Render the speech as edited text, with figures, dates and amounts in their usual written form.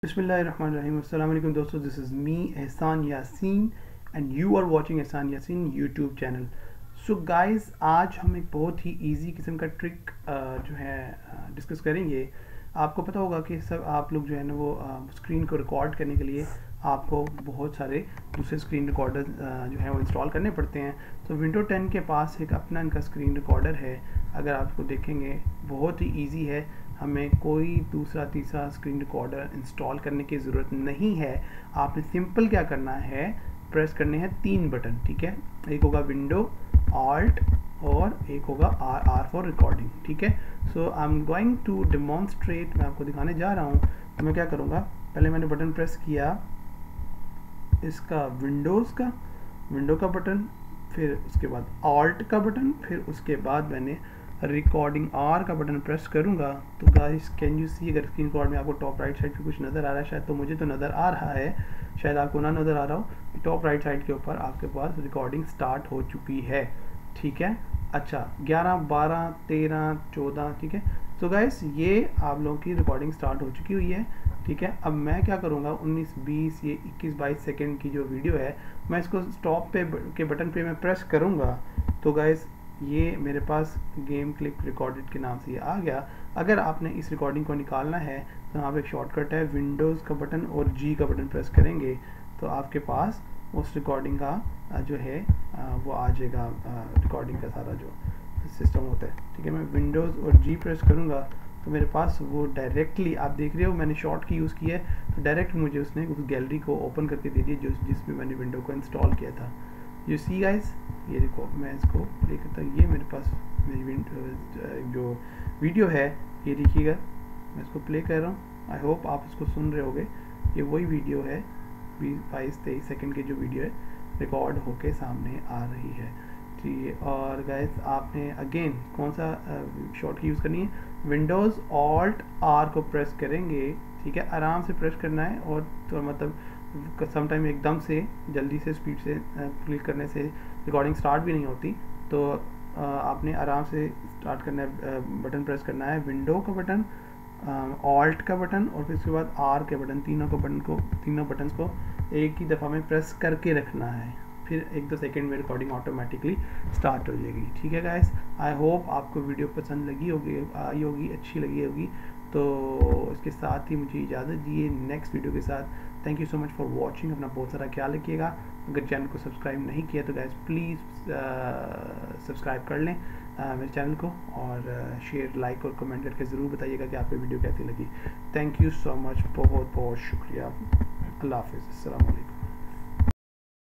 बिस्मिल्लाहिर्रहमानिर्रहीम। अस्सलाम वालेकुम दोस्तों, this is me Ehsan Yasin and you are watching Ehsan Yasin YouTube channel. So guys, आज हम एक बहुत ही इजी किस्म का ट्रिक जो है डिस्कस करेंगे। आपको पता होगा कि सब आप लोग जो है ना वो स्क्रीन को रिकॉर्ड करने के लिए आपको बहुत सारे दूसरे स्क्रीन रिकॉर्डर जो है वो इंस्टॉल करने पड़ते हैं। तो विंडो 10 के पास एक अपना इनका स्क्रीन रिकॉर्डर है। अगर आपको देखेंगे बहुत ही इजी है, हमें कोई दूसरा तीसरा स्क्रीन रिकॉर्डर इंस्टॉल करने की ज़रूरत नहीं है। आपने सिंपल क्या करना है, प्रेस करने हैं 3 बटन, ठीक है। एक होगा विंडो, ऑल्ट और एक होगा आर फॉर रिकॉर्डिंग, ठीक है। So I am going to demonstrate, मैं आपको दिखाने जा रहा हूँ। तो मैं क्या करूँगा, पहले मैंने बटन प्रेस किया इसका विंडो का बटन, फिर उसके बाद ऑल्ट का बटन, फिर उसके बाद मैंने रिकॉर्डिंग आर का बटन प्रेस करूंगा। तो गाइस कैन यू सी, अगर स्क्रीन रिकॉर्ड में आपको टॉप राइट साइड पे कुछ नज़र आ रहा है, शायद तो मुझे तो नज़र आ रहा है, शायद आपको ना नज़र आ रहा हो। टॉप राइट साइड के ऊपर आपके पास रिकॉर्डिंग स्टार्ट हो चुकी है, ठीक है। अच्छा, 11, 12, 13, 14, ठीक है। तो गाइस ये आप लोगों की रिकॉर्डिंग स्टार्ट हो चुकी हुई है, ठीक है। अब मैं क्या करूँगा, 19, 20, ये 21, 22 सेकेंड की जो वीडियो है, मैं इसको स्टॉप पे के बटन पे मैं प्रेस करूँगा। तो गाइस ये मेरे पास गेम क्लिप रिकॉर्डेड के नाम से ये आ गया। अगर आपने इस रिकॉर्डिंग को निकालना है तो यहाँ पे एक शॉर्टकट है, विंडोज़ का बटन और जी का बटन प्रेस करेंगे तो आपके पास उस रिकॉर्डिंग का जो है वो आ जाएगा, रिकॉर्डिंग का सारा जो सिस्टम होता है, ठीक है। मैं विंडोज़ और जी प्रेस करूँगा तो मेरे पास वो डायरेक्टली, आप देख रहे हो मैंने शॉर्ट की यूज़ की है, तो डायरेक्ट मुझे उसने उस गैलरी को ओपन करके दे दिया जिसमें मैंने विंडो को इंस्टॉल किया था। यू सी गाइस, ये देखो मैं इसको प्ले करता हूँ, ये मेरे पास मेरी जो वीडियो है, ये देखिएगा मैं इसको प्ले कर रहा हूँ। आई होप आप इसको सुन रहे होगे। ये वही वीडियो है, 22-23 सेकेंड की जो वीडियो है रिकॉर्ड होके सामने आ रही है, ठीक है। और गाइस आपने अगेन कौन सा शॉर्ट की यूज़ करनी है, विंडोज़ ऑल्ट आर को प्रेस करेंगे, ठीक है। आराम से प्रेस करना है, और तो मतलब समटाइम एकदम से जल्दी से स्पीड से क्लिक करने से रिकॉर्डिंग स्टार्ट भी नहीं होती। तो आपने आराम से स्टार्ट करना है, बटन प्रेस करना है, विंडो का बटन, ऑल्ट का बटन और फिर उसके बाद आर के बटन, तीनों बटन को एक ही दफ़ा में प्रेस करके रखना है। फिर 1-2 सेकेंड में रिकॉर्डिंग ऑटोमेटिकली स्टार्ट हो जाएगी, ठीक है गाइस। आई होप आपको वीडियो पसंद लगी होगी, आई होगी, अच्छी लगी होगी। तो इसके साथ ही मुझे इजाज़त दिए नेक्स्ट वीडियो के साथ। Thank you so much for watching. अपना बहुत सारा ख्याल रखिएगा। अगर चैनल को सब्सक्राइब नहीं किया तो गाइस प्लीज़ सब्सक्राइब कर लें मेरे चैनल को, और शेयर, लाइक और कमेंट करके ज़रूर बताइएगा कि आपको वीडियो कैसी लगी। थैंक यू सो मच, बहुत बहुत शुक्रिया। अल्लाह हाफ़िज़, अस्सलाम वालेकुम।